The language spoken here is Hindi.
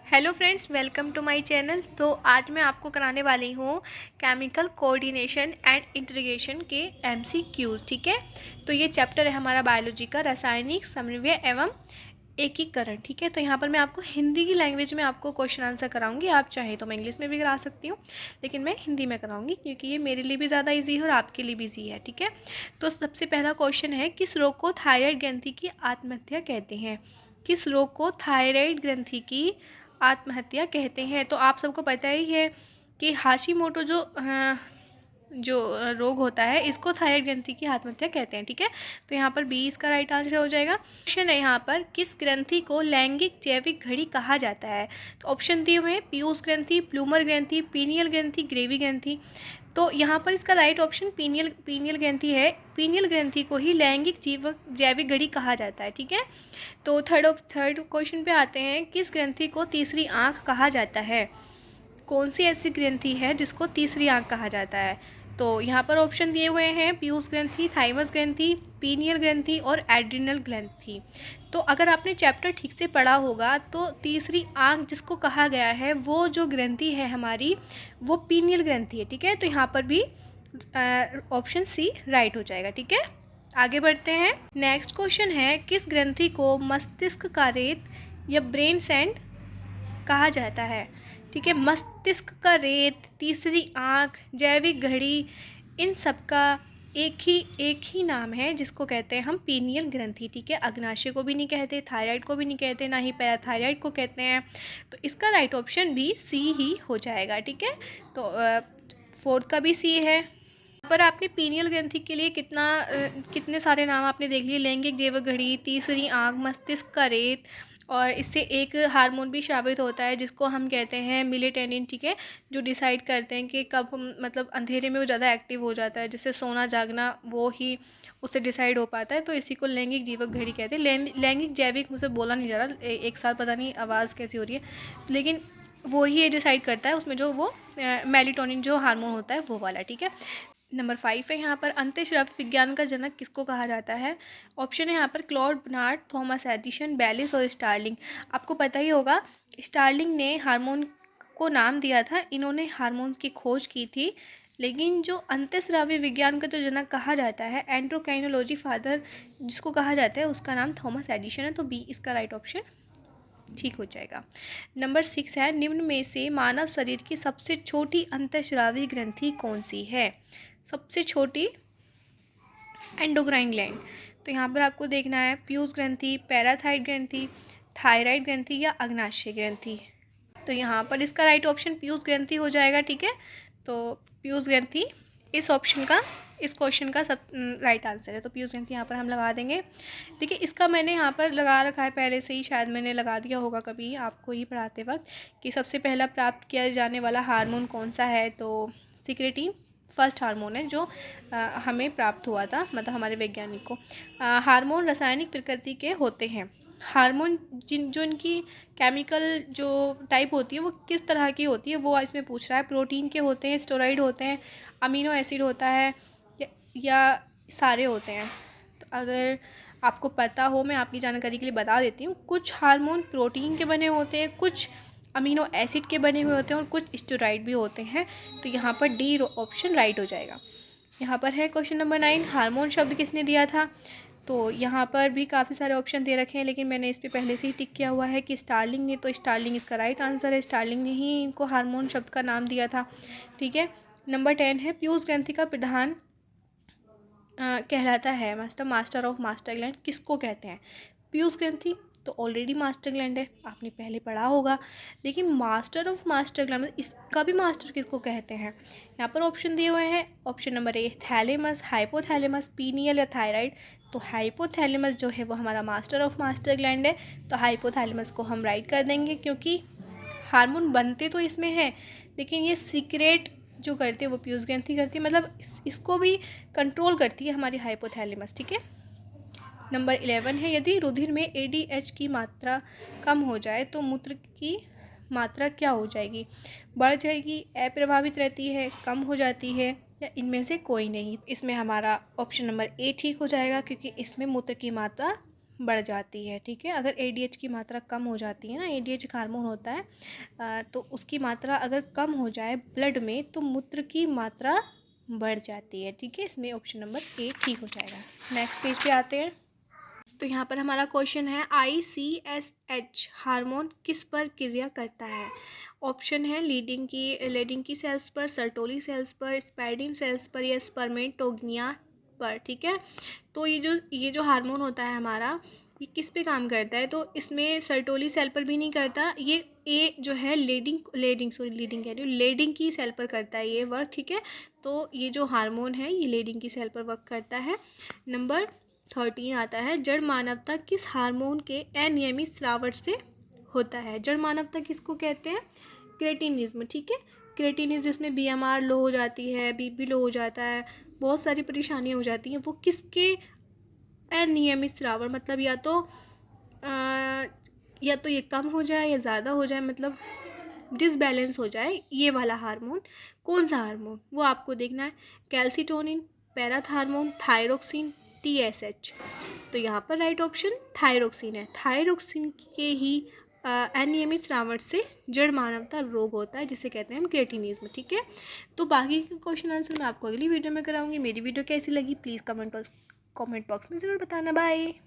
Hello friends, welcome to my channel. तो आज मैं आपको कराने वाली हूँ केमिकल कोऑर्डिनेशन एंड इंटीग्रेशन के एमसीक्यूज़। ठीक है, तो ये चैप्टर है हमारा बायोलॉजी का, रासायनिक समन्वय एवं एकीकरण। ठीक है, तो यहाँ पर मैं आपको हिंदी की लैंग्वेज में आपको क्वेश्चन आंसर कराऊंगी। आप चाहे तो मैं इंग्लिश में भी करा सकती हूँ, लेकिन मैं हिंदी में कराऊंगी क्योंकि ये मेरे लिए भी ज़्यादा ईजी है और आपके लिए भी ईजी है। ठीक है, तो सबसे पहला क्वेश्चन है, किस रोग को थायराइड ग्रंथि की आत्महत्या कहते हैं? किस रोग को थायराइड ग्रंथि की आत्महत्या कहते हैं? तो आप सबको पता ही है कि हाशिमोटो जो रोग होता है, इसको थायराइड ग्रंथि की आत्महत्या कहते हैं। ठीक है, तो यहाँ पर बी इसका राइट आंसर हो जाएगा। क्वेश्चन है यहाँ पर, किस ग्रंथि को लैंगिक जैविक घड़ी कहा जाता है? तो ऑप्शन दिए हुए हैं, पीयूष ग्रंथि, प्लूमर ग्रंथि, पीनियल ग्रंथि, ग्रेवी ग्रंथि। तो यहाँ पर इसका राइट ऑप्शन पीनियल ग्रंथि है। पीनियल ग्रंथि को ही लैंगिक जैविक घड़ी कहा जाता है। ठीक है, तो थर्ड क्वेश्चन पे आते हैं, किस ग्रंथि को तीसरी आंख कहा जाता है? कौन सी ऐसी ग्रंथि है जिसको तीसरी आंख कहा जाता है? तो यहाँ पर ऑप्शन दिए हुए हैं, पीयूष ग्रंथि, थाइमस ग्रंथि, पीनियल ग्रंथि और एड्रिनल ग्रंथि। तो अगर आपने चैप्टर ठीक से पढ़ा होगा तो तीसरी आंख जिसको कहा गया है वो जो ग्रंथि है हमारी, वो पीनियल ग्रंथि है। ठीक है, तो यहाँ पर भी ऑप्शन सी राइट हो जाएगा। ठीक है, आगे बढ़ते हैं। नेक्स्ट क्वेश्चन है, किस ग्रंथि को मस्तिष्क का रेत या ब्रेन सैंड कहा जाता है? ठीक है, मस्तिष्क का रेत, तीसरी आंख, जैविक घड़ी, इन सब का एक ही नाम है जिसको कहते हैं हम पीनियल ग्रंथि। ठीक है, अग्नाशय को भी नहीं कहते, थायराइड को भी नहीं कहते, ना ही पैराथायराइड को कहते हैं। तो इसका राइट ऑप्शन भी सी ही हो जाएगा। ठीक है, तो फोर्थ का भी सी है। पर आपने पीनियल ग्रंथि के लिए कितने सारे नाम आपने देख लिए, लैंगिक जैविक घड़ी, तीसरी आंख, मस्तिष्क का रेत, और इससे एक हार्मोन भी स्रावित होता है जिसको हम कहते हैं मेलेटोनिन। ठीक है, जो डिसाइड करते हैं कि कब मतलब अंधेरे में वो ज़्यादा एक्टिव हो जाता है, जैसे सोना जागना, वो ही उससे डिसाइड हो पाता है। तो इसी को लैंगिक जैविक घड़ी कहते हैं। लैंगिक जैविक मुझे बोला नहीं जा रहा, एक साथ पता नहीं आवाज़ कैसी हो रही है, लेकिन वो ही ये डिसाइड करता है उसमें जो वो मेलेटोनिन जो हार्मोन होता है वो वाला। ठीक है, नंबर 5 है यहाँ पर, अंतःस्रावी विज्ञान का जनक किसको कहा जाता है? ऑप्शन है यहाँ पर Claude Bernard, Thomas Edison, Bayliss और स्टार्लिंग। आपको पता ही होगा, स्टार्लिंग ने हार्मोन को नाम दिया था, इन्होंने हार्मोन्स की खोज की थी। लेकिन जो अंतःस्रावी विज्ञान का जो जनक कहा जाता है, एंड्रोक्राइनोलॉजी फादर जिसको कहा जाता है, उसका नाम थॉमस एडिसन है। तो बी इसका राइट ऑप्शन ठीक हो जाएगा। नंबर 6 है, निम्न में से मानव शरीर की सबसे छोटी अंतःस्रावी ग्रंथि कौन सी है? सबसे छोटी एंडोक्राइन ग्लैंड। तो यहाँ पर आपको देखना है, पीयूष ग्रंथि, पैराथाइड ग्रंथि, थायराइड ग्रंथि या अग्नाशय ग्रंथि। तो यहाँ पर इसका राइट ऑप्शन पीयूष ग्रंथि हो जाएगा। ठीक है, तो पीयूष ग्रंथि इस क्वेश्चन का सब राइट आंसर है। तो पीयूष ग्रंथि यहाँ पर हम लगा देंगे। देखिए, इसका मैंने यहाँ पर लगा रखा है पहले से ही, शायद मैंने लगा दिया होगा कभी आपको ही पढ़ाते वक्त, कि सबसे पहला प्राप्त किया जाने वाला हार्मोन कौन सा है। तो सिक्रेटिन फर्स्ट हार्मोन है जो हमें प्राप्त हुआ था, मतलब हमारे वैज्ञानिक को। हार्मोन रासायनिक प्रकृति के होते हैं। हार्मोन जो इनकी केमिकल जो टाइप होती है वो किस तरह की होती है वो इसमें पूछ रहा है। प्रोटीन के होते हैं, स्टेरॉइड होते हैं, अमीनो एसिड होता है, या सारे होते हैं? तो अगर आपको पता हो, मैं आपकी जानकारी के लिए बता देती हूँ, कुछ हार्मोन प्रोटीन के बने होते हैं, कुछ अमीनो एसिड के बने हुए होते हैं और कुछ स्टेरॉइड भी होते हैं। तो यहाँ पर डी ऑप्शन राइट हो जाएगा। यहाँ पर है क्वेश्चन नंबर 9, हार्मोन शब्द किसने दिया था? तो यहाँ पर भी काफ़ी सारे ऑप्शन दे रखे हैं, लेकिन मैंने इस पर पहले से ही टिक किया हुआ है कि स्टार्लिंग ने, तो स्टार्लिंग इसका राइट आंसर है। स्टार्लिंग ने ही इनको हार्मोन शब्द का नाम दिया था। ठीक है, नंबर 10 है, पीयूष ग्रंथि का प्रधान कहलाता है, मास्टर ऑफ मास्टर ग्लैंड किसको कहते हैं? पीयूष ग्रंथि तो ऑलरेडी मास्टर ग्लैंड है, आपने पहले पढ़ा होगा, लेकिन मास्टर ऑफ मास्टर ग्लैंड इसका भी मास्टर किसको कहते हैं? यहाँ पर ऑप्शन दिए हुए हैं। Option number A thalamus, hypothalamus, pineal या थायराइड। तो हाइपोथैलेमस जो है वो हमारा मास्टर ऑफ मास्टर ग्लैंड है, तो हाइपोथैलेमस को हम राइट कर देंगे, क्योंकि हार्मोन बनते तो इसमें हैं, लेकिन ये सीक्रेट जो करते हैं वो पीयूष ग्रंथि करती है, मतलब इसको भी कंट्रोल करती है हमारी हाइपोथैलेमस। ठीक है, नंबर 11 है, यदि रुधिर में एडीएच की मात्रा कम हो जाए तो मूत्र की मात्रा क्या हो जाएगी? बढ़ जाएगी, अप्रभावित रहती है, कम हो जाती है, या इनमें से कोई नहीं? इसमें हमारा ऑप्शन नंबर ए ठीक हो जाएगा, क्योंकि इसमें मूत्र की मात्रा बढ़ जाती है, ठीक है। अगर ADH की मात्रा कम हो जाती है ना, ADH एक हार्मोन होता है, तो उसकी मात्रा अगर कम हो जाए ब्लड में तो मूत्र की मात्रा बढ़ जाती है, ठीक है। इसमें ऑप्शन नंबर ए ठीक हो जाएगा। नेक्स्ट पेज पे आते हैं। तो यहाँ पर हमारा क्वेश्चन है ICSH हार्मोन किस पर क्रिया करता है। ऑप्शन है लीडिंग की सेल्स पर, सर्टोली सेल्स पर, स्पाइडिन सेल्स पर या स्पर्मेटोगनिया पर, ठीक है। तो ये जो हार्मोन होता है हमारा, ये किस पे काम करता है, तो इसमें सर्टोली सेल पर भी नहीं करता, ये ए जो है लीडिंग की सेल पर करता है ये वर्क, ठीक है। तो ये जो हार्मोन है ये लीडिंग की सेल पर वर्क करता है। नंबर 13 आता है, जड़ मानवता किस हार्मोन के अनियमित स्राव से होता है। जड़ मानवता किसको कहते हैं, क्रेटिनिज्म, ठीक है। क्रेटिनिज्म जिसमें BMR लो हो जाती है, BP लो हो जाता है, बहुत सारी परेशानियाँ हो जाती हैं, वो किसके अनियमित स्राव, मतलब या तो ये कम हो जाए या ज़्यादा हो जाए, मतलब डिसबैलेंस हो जाए, ये वाला हार्मोन। कौन सा हार्मोन वो आपको देखना है, कैल्सिटोनिन, पैराथार्मोन, थायरोक्सिन, TSH। तो यहाँ पर राइट ऑप्शन थायरोक्सिन है। थायरोक्सिन के ही अनियमित स्रावण से जड़ मानवता रोग होता है जिसे कहते हैं हम क्रेटिनिज्म, ठीक है। तो बाकी के क्वेश्चन आंसर मैं आपको अगली वीडियो में कराऊंगी। मेरी वीडियो कैसी लगी प्लीज़ कमेंट बॉक्स में ज़रूर बताना। बाय।